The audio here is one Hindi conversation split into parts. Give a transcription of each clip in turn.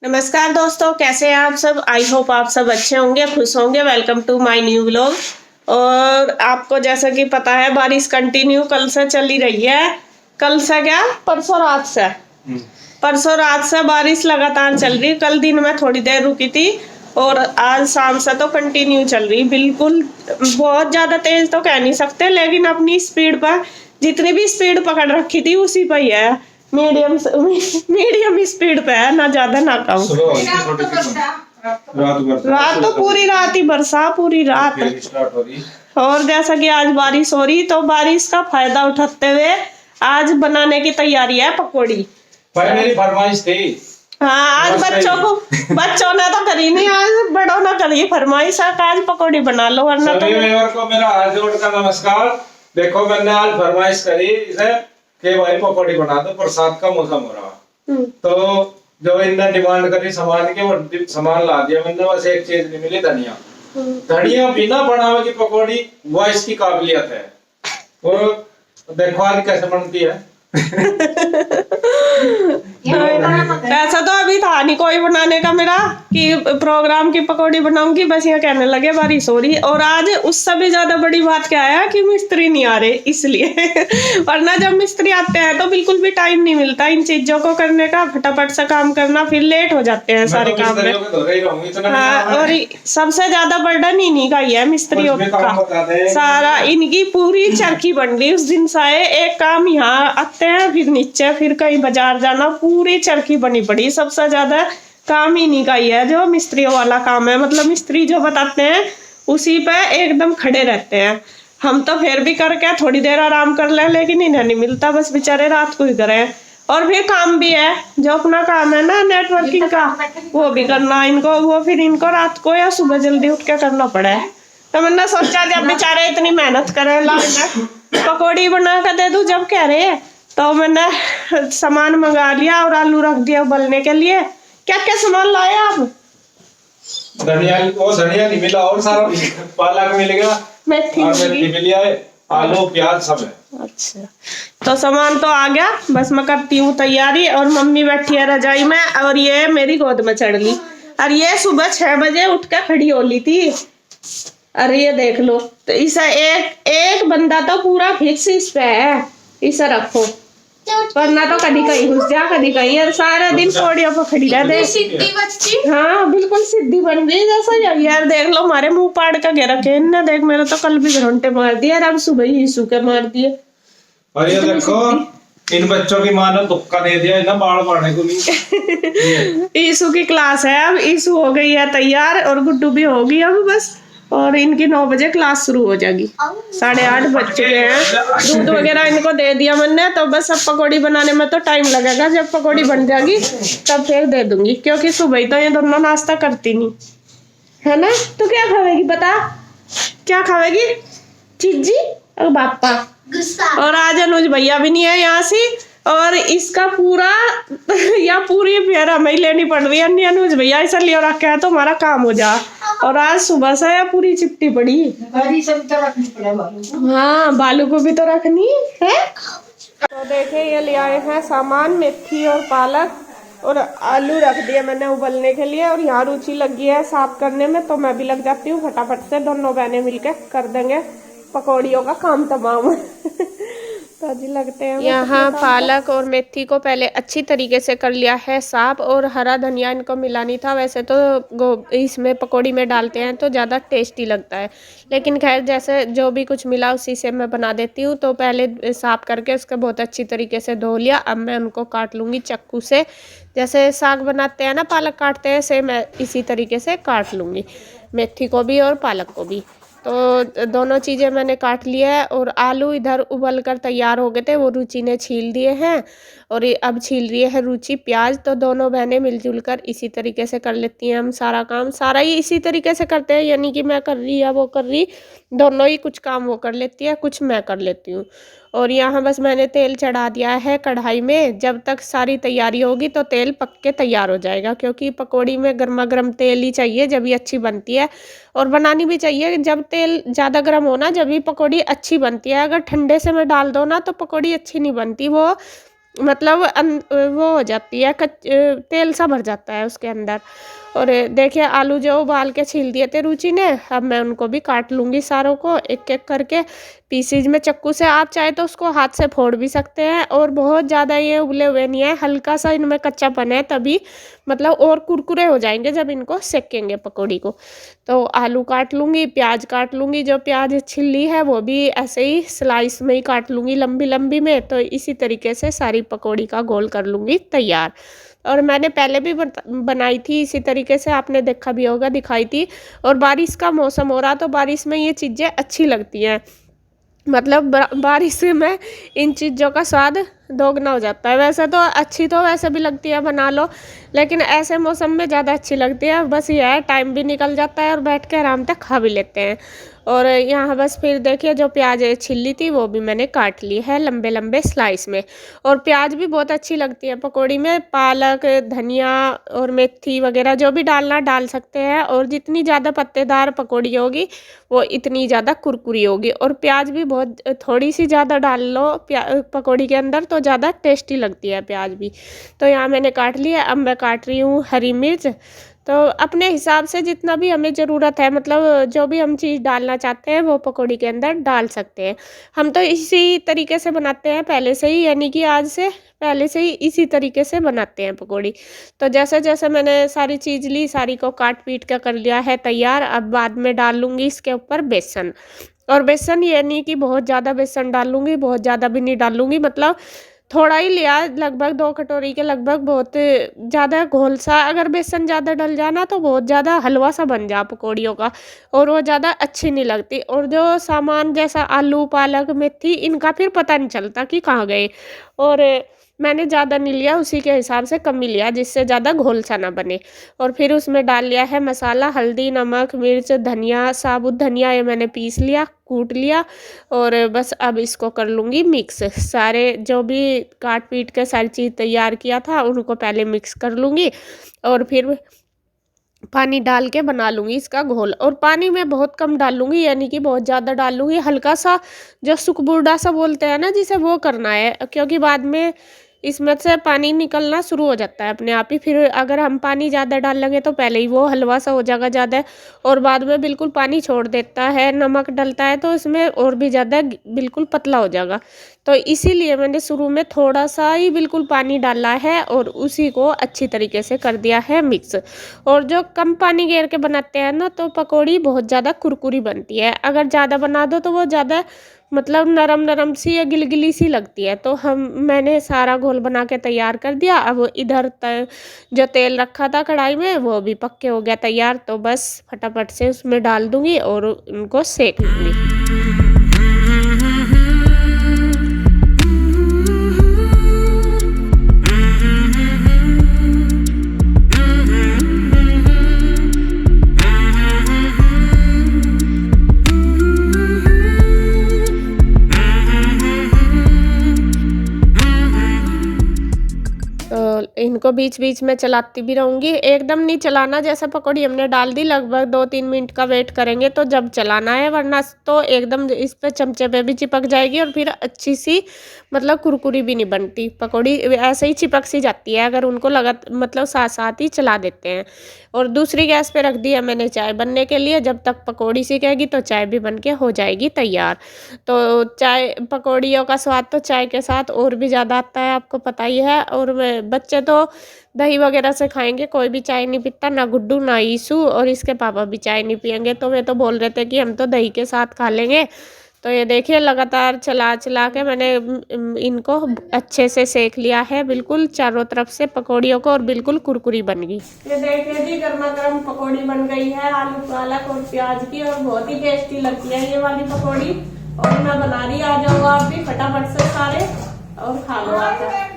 नमस्कार दोस्तों, कैसे हैं आप सब। आई होप आप सब अच्छे होंगे, खुश होंगे। Welcome to my new vlog. और आपको जैसा कि पता है, बारिश कंटिन्यू कल से चली रही है। कल से क्या, परसों रात से परसों रात से बारिश लगातार चल रही। कल दिन में थोड़ी देर रुकी थी और आज शाम से तो कंटिन्यू चल रही। बिल्कुल बहुत ज्यादा तेज तो कह नहीं सकते, लेकिन अपनी स्पीड पर जितनी भी स्पीड पकड़ रखी थी उसी पर ही है। मीडियम मीडियम स्पीड पे है, ना ज्यादा ना कम। रात तो पूरी रात ही बरसा, पूरी रात। और जैसा कि आज बारिश हो रही, तो बारिश का फायदा उठाते हुए आज बनाने की तैयारी है पकौड़ी। मेरी फरमाइश थी। हाँ, आज बच्चों ने तो करी नहीं, आज बड़ों ने करी फरमाइश। आज पकौड़ी बना लो, वरना सभी व्यूअर को मेरा हाथ जोड़कर नमस्कार। देखो, मैंने आज फरमाइश करी इसे कि भाई पकौड़ी बना दो, बरसात का मौसम हो रहा। तो जो इनने डिमांड करी सामान के, वो सामान ला दिया मैंने। बस एक चीज नहीं मिली, धनिया। धनिया बिना बनावे की पकौड़ी, वो इसकी काबिलियत है। वो देखो आज कैसे बनती है। ऐसा तो अभी था नहीं कोई बनाने का मेरा कि प्रोग्राम की पकौड़ी बनाऊंगी। बस यहाँ कहने लगे बारिश हो रही। और आज उससे भी ज्यादा बड़ी बात क्या है कि मिस्त्री नहीं आ रहे, इसलिए। वरना जब मिस्त्री आते हैं तो बिल्कुल भी टाइम नहीं मिलता इन चीजों को करने का। फटाफट से काम करना, फिर लेट हो जाते हैं सारे काम में। हाँ, और सबसे ज्यादा बर्डन इन्हीं का ही है, मिस्त्रियों का। सारा इनकी पूरी चरखी बन गई उस दिन से। एक काम यहाँ आते हैं, फिर नीचे, फिर कहीं बाजार जाना, पूरी चरखी बनी पड़ी। सबसे ज्यादा काम इन्हीं का ही है, जो मिस्त्रियों वाला काम है। मतलब मिस्त्री जो बताते हैं उसी पे एकदम खड़े रहते हैं। हम तो फिर भी करके थोड़ी देर आराम कर ले, लेकिन इन्हें नहीं मिलता, बस बेचारे रात को ही करें। और फिर काम भी है, जो अपना काम है ना नेटवर्किंग का, वो भी करना इनको। वो फिर इनको रात को या सुबह जल्दी उठ के करना पड़ा है। तो मैंने सोचा जब बेचारे इतनी मेहनत करे, पकौड़ी बना कर दे दूं जब कह रहे हैं। तो मैंने सामान मंगा लिया और आलू रख दिया उबलने के लिए। क्या क्या सामान लाए आप? धनिया नहीं मिला, और सारा पालक मिलेगा, मेथी मिली है, आलू प्याज सब है। अच्छा, तो सामान तो आ गया, बस मैं करती हूँ तैयारी। और मम्मी बैठी है रजाई में, और ये मेरी गोद में चढ़ ली। और ये सुबह 6 बजे उठ कर खड़ी हो ली थी। अरे ये देख लो, तो इसे एक बंदा तो पूरा फिक्स इस पे है, इसे रखो। वरना तो कभी कहीं घुस जा, कभी कहीं। और सारा दिन पौड़ियों पर खड़ी रहते। सीधी बच्ची, हाँ बिल्कुल सीधी बन गई जैसा। यार देख लो, हमारे मुंह पाड़ का घेरा के इनने। देख, मेरे तो कल भी घंटे मार दिए, और अब सुबह ही ईसू के मार दिए। और ये देखो, इन बच्चों की माँ ने धक्का दे दिया ना बाल बढ़ने को नहीं। ईसू की क्लास है अब। ईसू हो गई है तैयार, और गुड्डू भी होगी अब बस। और इनकी 9 बजे क्लास शुरू हो जाएगी। 8:30 बज चुके हैं। दूध वगैरह इनको दे दिया मैंने। तो बस अब पकौड़ी बनाने में तो टाइम लगेगा। जब पकौड़ी बन जाएगी तब फिर दे दूंगी, क्योंकि सुबह तो ये दोनों नाश्ता करती नहीं है ना। तो क्या खावेगी बता, क्या खावेगी? चिज्जी और पापा। और आज अनुज भैया भी नहीं है यहाँ से। और इसका पूरा या पूरी फेर हमें लेनी पड़ रही है। अनुज भैया ऐसा लिया रखा है तो हमारा काम हो जा। और आज सुबह से पूरी चिपटी पड़ी। हाँ, बालू को भी तो रखनी है। तो देखे, ये ले आए हैं सामान, मेथी और पालक, और आलू रख दिए मैंने उबलने के लिए। और यहाँ रुचि लगी है साफ करने में, तो मैं भी लग जाती हूँ फटाफट से। दोनों बहनें मिलकर कर देंगे पकौड़ियों का काम तमाम। तो जी लगते हैं। यहाँ पालक और मेथी को पहले अच्छी तरीके से कर लिया है साफ, और हरा धनिया इनको मिलानी था। वैसे तो इसमें पकौड़ी में डालते हैं तो ज़्यादा टेस्टी लगता है, लेकिन खैर जैसे जो भी कुछ मिला उसी से मैं बना देती हूँ। तो पहले साफ करके उसको बहुत अच्छी तरीके से धो लिया। अब मैं उनको काट लूँगी चक्कू से। जैसे साग बनाते हैं ना, पालक काटते हैं, से मैं इसी तरीके से काट लूँगी, मेथी को भी और पालक को भी। तो दोनों चीज़ें मैंने काट लिया है। और आलू इधर उबल कर तैयार हो गए थे, वो रुचि ने छील दिए हैं। और अब छील रही है रुचि प्याज। तो दोनों बहनें मिलजुल कर इसी तरीके से कर लेती हैं हम सारा काम। सारा ही इसी तरीके से करते हैं, यानी कि मैं कर रही या वो कर रही, दोनों ही कुछ काम वो कर लेती है, कुछ मैं कर लेती हूँ। और यहाँ बस मैंने तेल चढ़ा दिया है कढ़ाई में। जब तक सारी तैयारी होगी तो तेल पक के तैयार हो जाएगा, क्योंकि पकौड़ी में गर्मा गर्म तेल ही चाहिए, जब भी अच्छी बनती है। और बनानी भी चाहिए जब तेल ज़्यादा गर्म हो ना, जब भी पकौड़ी अच्छी बनती है। अगर ठंडे से में डाल दो ना तो पकौड़ी अच्छी नहीं बनती, वो मतलब वो हो जाती है, तेल सा भर जाता है उसके अंदर। और देखिए आलू जो उबाल के छील दिए थे रुचि ने, अब मैं उनको भी काट लूँगी सारों को एक एक करके पीसीज में चाकू से। आप चाहे तो उसको हाथ से फोड़ भी सकते हैं। और बहुत ज़्यादा ये उबले हुए नहीं है, हल्का सा इनमें कच्चापन है, तभी मतलब और कुरकुरे हो जाएंगे जब इनको सेकेंगे पकौड़ी को। तो आलू काट लूँगी, प्याज काट लूँगी, जो प्याज छिली है वो भी ऐसे ही स्लाइस में ही काट लूँगी लंबी लंबी में। तो इसी तरीके से सारी पकौड़ी का घोल कर लूँगी तैयार। और मैंने पहले भी बनाई थी इसी तरीके से, आपने देखा भी होगा, दिखाई थी। और बारिश का मौसम हो रहा तो बारिश में ये चीज़ें अच्छी लगती हैं, मतलब बारिश में इन चीज़ों का स्वाद दोगुना हो जाता है। वैसे तो अच्छी तो वैसे भी लगती है, बना लो, लेकिन ऐसे मौसम में ज़्यादा अच्छी लगती है। बस ये है टाइम भी निकल जाता है और बैठ के आराम से खा भी लेते हैं। और यहाँ बस फिर देखिए जो प्याज छिली थी वो भी मैंने काट ली है लंबे लंबे स्लाइस में। और प्याज भी बहुत अच्छी लगती है पकौड़ी में, पालक, धनिया और मेथी वगैरह जो भी डालना डाल सकते हैं। और जितनी ज़्यादा पत्तेदार पकौड़ी होगी वो इतनी ज़्यादा कुरकुरी होगी। और प्याज भी बहुत थोड़ी सी ज़्यादा डाल लो पकौड़ी के अंदर तो ज़्यादा टेस्टी लगती है प्याज भी। तो यहाँ मैंने काट लिया। अब मैं काट रही हूँ हरी मिर्च। तो अपने हिसाब से जितना भी हमें ज़रूरत है, मतलब जो भी हम चीज़ डालना चाहते हैं वो पकौड़ी के अंदर डाल सकते हैं। हम तो इसी तरीके से बनाते हैं पहले से ही, यानी कि आज से पहले से ही इसी तरीके से बनाते हैं पकौड़ी। तो जैसे जैसे मैंने सारी चीज़ ली, सारी को काट पीट कर लिया है तैयार। अब बाद में डाल लूँगी इसके ऊपर बेसन। और बेसन ये नहीं कि बहुत ज़्यादा बेसन डाल लूँगी, बहुत ज़्यादा भी नहीं डालूँगी, मतलब थोड़ा ही लिया, लगभग 2 कटोरी के लगभग। बहुत ज़्यादा घोल सा अगर बेसन ज़्यादा डल जाना तो बहुत ज़्यादा हलवा सा बन जा पकौड़ियों का, और वो ज़्यादा अच्छी नहीं लगती। और जो सामान जैसा आलू, पालक, मेथी, इनका फिर पता नहीं चलता कि कहाँ गए। और मैंने ज़्यादा नहीं लिया, उसी के हिसाब से कम ही लिया जिससे ज़्यादा घोल सा ना बने। और फिर उसमें डाल लिया है मसाला, हल्दी, नमक, मिर्च, धनिया, साबुत धनिया ये मैंने पीस लिया, कूट लिया। और बस अब इसको कर लूँगी मिक्स। सारे जो भी काट पीट के सारी चीज़ तैयार किया था उनको पहले मिक्स कर लूँगी और फिर पानी डाल के बना लूँगी इसका घोल। और पानी मैं बहुत कम डालूँगी, यानी कि बहुत ज़्यादा डालूँगी, हल्का सा जो सुखबुरडा सा बोलते हैं ना जिसे, वो करना है, क्योंकि बाद में इसमें से पानी निकलना शुरू हो जाता है अपने आप ही। फिर अगर हम पानी ज़्यादा डाल लेंगे तो पहले ही वो हलवा सा हो जाएगा ज़्यादा, और बाद में बिल्कुल पानी छोड़ देता है। नमक डलता है तो इसमें और भी ज़्यादा बिल्कुल पतला हो जाएगा। तो इसीलिए मैंने शुरू में थोड़ा सा ही बिल्कुल पानी डाला है और उसी को अच्छी तरीके से कर दिया है मिक्स। और जो कम पानी घेर के बनाते हैं ना तो पकौड़ी बहुत ज़्यादा कुरकुरी बनती है। अगर ज़्यादा बना दो तो वो ज़्यादा मतलब नरम नरम सी या गिलगिली सी लगती है। तो मैंने सारा घोल बना के तैयार कर दिया। अब इधर जो तेल रखा था कढ़ाई में वो भी पक्के हो गया तैयार। तो बस फटाफट से उसमें डाल दूंगी और उनको सेक लूँगी। इनको बीच बीच में चलाती भी रहूँगी, एकदम नहीं चलाना। जैसे पकौड़ी हमने डाल दी, लगभग 2-3 मिनट का वेट करेंगे तो जब चलाना है, वरना तो एकदम इस पे चमचे पे भी चिपक जाएगी और फिर अच्छी सी मतलब कुरकुरी भी नहीं बनती। पकौड़ी ऐसे ही चिपक सी जाती है अगर उनको मतलब साथ साथ ही चला देते हैं। और दूसरी गैस पे रख दिया मैंने चाय बनने के लिए। जब तक पकौड़ी सीखेगी तो चाय भी बन के हो जाएगी तैयार। तो चाय, पकौड़ियों का स्वाद तो चाय के साथ और भी ज़्यादा आता है, आपको पता ही है। और बच्चे तो दही वगैरह से खाएंगे, कोई भी चाय नहीं पीता, ना गुड्डू ना ईशू, और इसके पापा भी चाय नहीं पियेंगे। तो वे तो बोल रहे थे कि हम तो दही के साथ खा लेंगे। तो ये देखिए लगातार चला चला के मैंने इनको अच्छे से सेक लिया है बिल्कुल चारों तरफ से पकौड़ियों को, और बिल्कुल कुरकुरी बन गई। ये देखिए जी गर्मा गर्म पकौड़ी बन गई है आलू पालक और प्याज की, और बहुत ही टेस्टी लगती है ये वाली पकौड़ी। और मैं बना रही, आ जाओ आप भी फटाफट से सारे और खा लो आकर।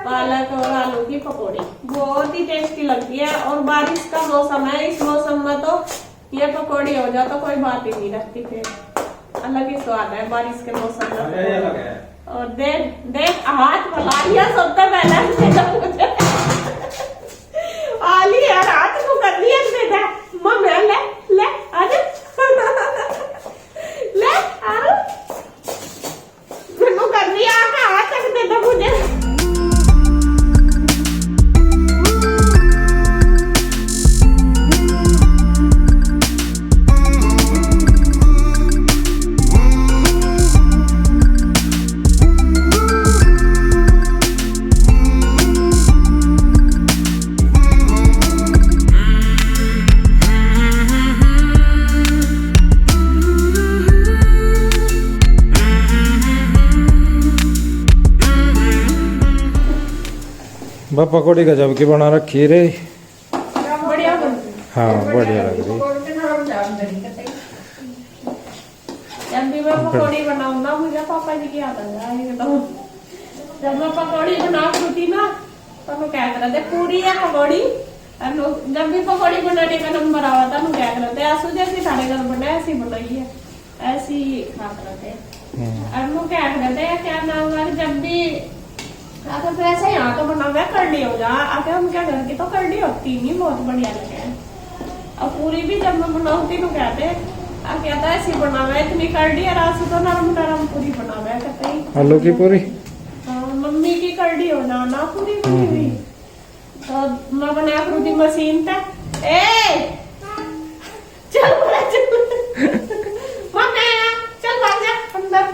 पालक और आलू की पकौड़ी बहुत ही टेस्टी लगती है। और बारिश का मौसम है, इस मौसम में तो ये पकौड़ी हो जाए तो कोई बात ही नहीं रखती, फिर अलग ही स्वाद है बारिश के मौसम में। और देख हाथ फैला लिया सबसे पहले आली यार, हाथ को कर लिया बेटा। मम्मी ले ले आज ले आ कर दिया, हाथ तक दे दो मुझे। बा पकौड़ी गजब की बना रखी रे। बढ़िया बनती है। हाँ बढ़िया लग रही। जब भी मैं पकौड़ी बनाऊँ ना मुझे पापा जी की याद आ जाए एकदम। जब मैं पकौड़ी बनाती थी ना तो मैं क्या कर रहे थे पूरी या पकौड़ी, जब भी पकौड़ी बनाने का नंबर आवा था मैं क्या कर रहे थे आंसू जैसी साढ़े घर बने ऐसी बनाई है ऐसी खा रहे थे। और वो क्या कर रहे थे क्या नाम है जब भी आके फिर ऐसे यहाँ तो बना हुआ करनी हो जा आके हम क्या घर की तो करनी होती नहीं बहुत बढ़िया लगे। और पूरी भी जब मैं बनाऊंगी तो कहते कहता है ऐसी बना हुआ इतनी करडी और आंसू तो नरम नरम पूरी बना हुआ है कहते ही आलू की पूरी। मम्मी की करडी हो ना ना पूरी बनी हुई तो मैं बना फ्रूटी मशीन था चल बोला चल भाग जा अंदर।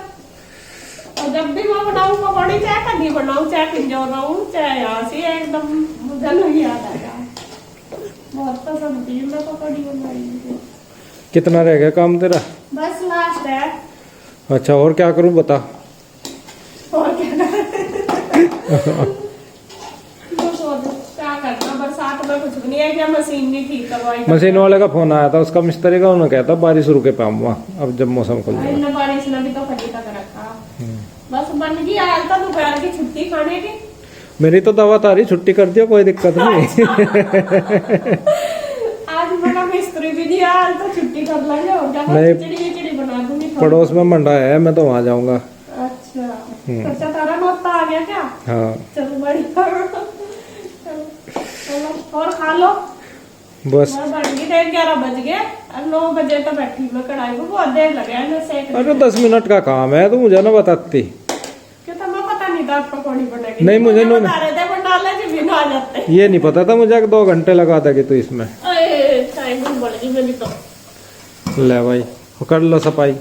और जब भी मैं बनाऊं पकौड़ी चाहे कभी बनाऊं चाहे पिंजो बनाऊं चाहे यहाँ से एकदम मुझे नहीं याद आएगा। बहुत पसंद थी मैं पकौड़ी बनाई। कितना रह गया काम तेरा? बस लास्ट है। अच्छा और क्या करूं बता? और क्या करना बरसात में कुछ भी नहीं है क्या मशीन नहीं ठीक करवाई। मशीन वाले का फोन आया था उसका मिस्त्री का, उन्होंने कहता बारिश रुके पाऊंगा अब जब मौसम खुल जाए। इन बारिश ने भी तो फटी तक रखा। बस बन गई आज तो दोपहर की छुट्टी खाने की। मेरी तो दवा तारी छुट्टी कर दियो कोई दिक्कत नहीं। आज मेरा मिस्त्री भी दिया आज तो छुट्टी कर लेंगे और क्या खिचड़ी बना दूंगी। पड़ोस में मंडा है मैं तो वहाँ जाऊंगा। अच्छा तारा नौता आ गया क्या? हाँ चलो बढ़िया चलो और खा लो बस। बन गई 11 बज गए 9 बजे तो बैठी मैं कढ़ाई में बहुत देर लगे ना सेक। अरे 10 मिनट का काम है तू मुझे ना बताती। क्यों तो मैं पता नहीं था पकौड़ी बनेगी। नहीं मुझे नहीं बता रहे थे बनाला जी भी ना आ जाते। ये नहीं पता था मुझे 2 घंटे लगा देगी तू इसमें। टाइम बढ़ गई मेरी तो। ले भाई कर लो सफाई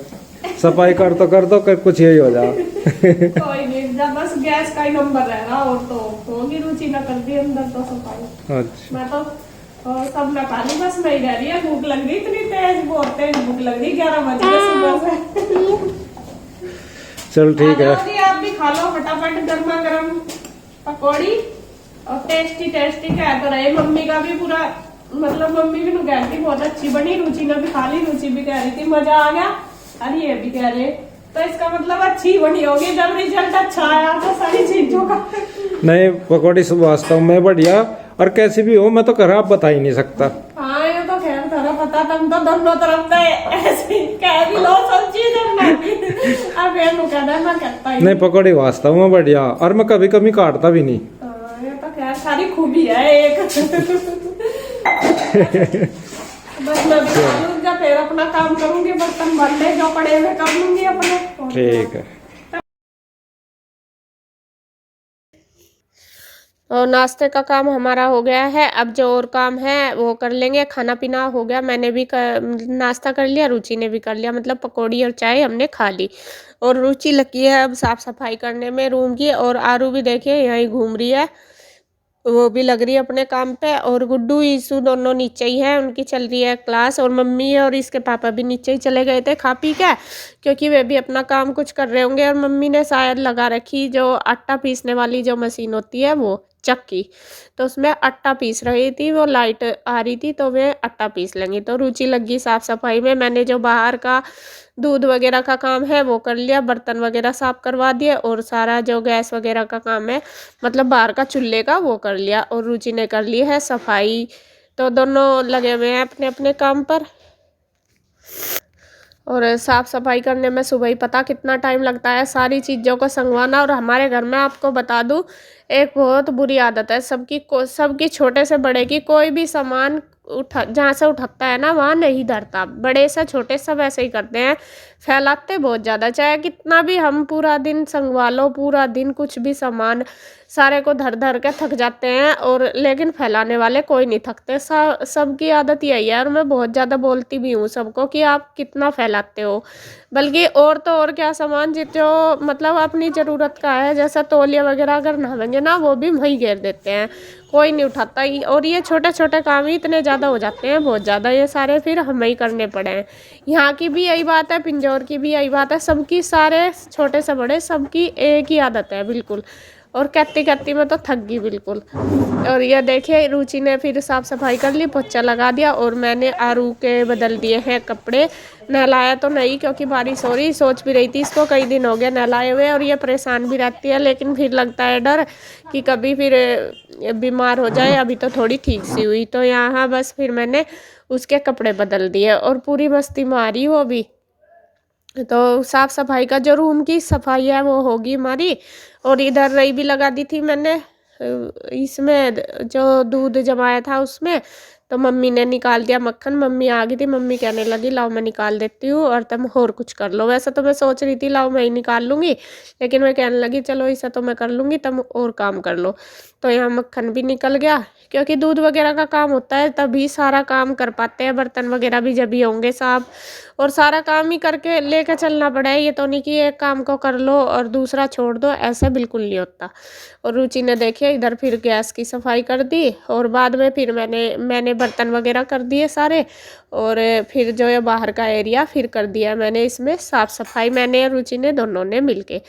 कर कुछ यही हो जा। कोई नहीं जब बस गैस का ही नंबर है ना और तो होगी रुचि न कर दी अंदर तो सफाई। अच्छा मैं तो सब न खा ली बस मैं ही रह रही है। भूख लग रही इतनी तेज बहुत तेज भूख लग रही 11 बज गए सुबह से। चल ठीक है आप भी खा लो फटाफट गर्मा गर्म पकौड़ी और टेस्टी क्या तो रहे। मम्मी का भी पूरा मतलब मम्मी भी कह रही थी बहुत अच्छी बनी। रुचि ने भी खा ली। रुचि भी कह रही थी मजा आ गया और ये भी कह रहे तो इसका मतलब अच्छी बनी होगी। जब रिजल्ट अच्छा आया तो सारी चीजों का नहीं पकौड़ी वास्तव में बढ़िया और कैसी भी हो मैं तो खराब बता ही नहीं सकता। हाँ ये तो खैर थोड़ा पता तुम तो दोनों तरफ से ऐसे कह भी लो सब चीज अब ये कहना मैं कहता ही नहीं पकौड़ी वास्तव में बढ़िया और मैं कभी कभी काटता भी नहीं। ये तो खैर सारी खूबी है एक। बस मैं जब फिर अपना काम करूंगी बर्तन भरने जो पड़े हुए कर लूंगी अपने। ठीक है और नाश्ते का काम हमारा हो गया है। अब जो और काम है वो कर लेंगे। खाना पीना हो गया। मैंने भी नाश्ता कर लिया रुचि ने भी कर लिया मतलब पकौड़ी और चाय हमने खा ली। और रुचि लगी है अब साफ सफाई करने में रूम की। और आरू भी देखिए यहीं घूम रही है वो भी लग रही है अपने काम पे। और गुड्डू ईसू दोनों नीचे ही है उनकी चल रही है क्लास। और मम्मी और इसके पापा भी नीचे ही चले गए थे खा पी के क्योंकि वे भी अपना काम कुछ कर रहे होंगे। और मम्मी ने शायद लगा रखी जो आटा पीसने वाली जो मशीन होती है वो चक्की तो उसमें आटा पीस रही थी। वो लाइट आ रही थी तो वे आटा पीस लेंगी। तो रुचि लगी साफ सफाई में। मैंने जो बाहर का दूध वगैरह का काम है वो कर लिया। बर्तन वगैरह साफ करवा दिए और सारा जो गैस वगैरह का काम है मतलब बाहर का चूल्हे का वो कर लिया। और रुचि ने कर ली है सफाई। तो दोनों लगे हुए हैं अपने अपने काम पर। और साफ़ सफाई करने में सुबह ही पता कितना टाइम लगता है सारी चीज़ों को संगवाना। और हमारे घर में आपको बता दूं एक बहुत बुरी आदत है सबकी छोटे से बड़े की कोई भी सामान जहाँ से उठाता है ना वहाँ नहीं धरता। बड़े से छोटे सब ऐसे ही करते हैं फैलाते बहुत ज़्यादा। चाहे कितना भी हम पूरा दिन संगवा लो पूरा दिन कुछ भी सामान सारे को धर धर के थक जाते हैं और लेकिन फैलाने वाले कोई नहीं थकते। सबकी आदत यही है। और मैं बहुत ज़्यादा बोलती भी हूँ सबको कि आप कितना फैलाते हो। बल्कि और तो और क्या सामान जो मतलब अपनी ज़रूरत का है जैसा तौलिया वगैरह अगर नहावेंगे ना वो भी वहीं घेर देते हैं कोई नहीं उठाता। और ये छोटे छोटे काम ही इतने ज़्यादा हो जाते हैं बहुत ज़्यादा। ये सारे फिर हमें ही करने पड़े हैं। यहाँ की भी यही बात है पिंजौर की भी यही बात है। सबकी सारे छोटे से बड़े सबकी एक ही आदत है बिल्कुल। और कहती कहती मैं तो थक गई बिल्कुल। और ये देखिए रुचि ने फिर साफ़ सफाई कर ली, पोछा लगा दिया और मैंने आरू के बदल दिए हैं कपड़े। नहलाया तो नहीं क्योंकि बारिश हो रही, सोच भी रही थी इसको कई दिन हो गए नहलाए हुए और ये परेशान भी रहती है, लेकिन फिर लगता है डर कि कभी फिर बीमार हो जाए। अभी तो थोड़ी ठीक सी हुई, तो यहाँ बस फिर मैंने उसके कपड़े बदल दिए और पूरी मस्ती मारी वो भी। तो साफ़ सफाई का जो रूम की सफाई है वो होगी हमारी। और इधर रई भी लगा दी थी मैंने इसमें, जो दूध जमाया था उसमें, तो मम्मी ने निकाल दिया मक्खन। मम्मी आ गई थी, मम्मी कहने लगी लाओ मैं निकाल देती हूँ और तुम और कुछ कर लो। वैसे तो मैं सोच रही थी लाओ मैं ही निकाल लूँगी, लेकिन मैं कहने लगी चलो इसे तो मैं कर लूँगी, तुम और काम कर लो। तो यहाँ मक्खन भी निकल गया, क्योंकि दूध वगैरह का काम होता है तभी सारा काम कर पाते हैं। बर्तन वगैरह भी जब ही होंगे साफ, और सारा काम ही करके लेके चलना पड़ा है। ये तो नहीं कि एक काम को कर लो और दूसरा छोड़ दो, ऐसा बिल्कुल नहीं होता। और रुचि ने देखिए इधर फिर गैस की सफाई कर दी और बाद में फिर मैंने बर्तन वगैरह कर दिए सारे। और फिर जो है बाहर का एरिया फिर कर दिया मैंने इसमें साफ़ सफाई, मैंने और रुचि ने दोनों ने मिलके।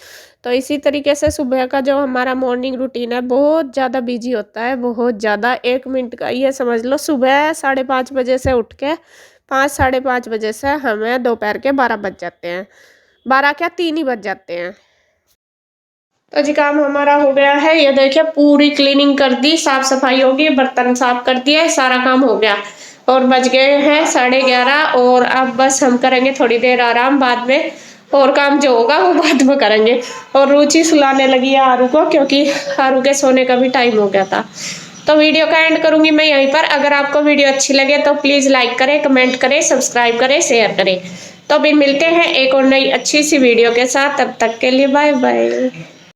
तो इसी तरीके से सुबह का जो हमारा मॉर्निंग रूटीन है बहुत ज़्यादा बिजी होता है, बहुत ज़्यादा। 1 मिनट का ये समझ लो, सुबह 5:30 बजे से उठ के 5 साढ़े 5 बजे से हमें दोपहर के 12 बज जाते हैं। 12 क्या 3 ही बज जाते हैं। तो जी काम हमारा हो गया है, ये देखिए पूरी क्लीनिंग कर दी, साफ सफाई होगी, बर्तन साफ कर दिए, सारा काम हो गया। और बज गए हैं 11:30 और अब बस हम करेंगे थोड़ी देर आराम, बाद में और काम जो होगा वो बाद में करेंगे। और रुचि सुलाने लगी है आरू को, क्योंकि आरू के सोने का भी टाइम हो गया था। तो वीडियो का एंड करूंगी मैं यहीं पर। अगर आपको वीडियो अच्छी लगे तो प्लीज़ लाइक करें, कमेंट करें, सब्सक्राइब करें, शेयर करें। तो भी मिलते हैं एक और नई अच्छी सी वीडियो के साथ, तब तक के लिए बाय बाय।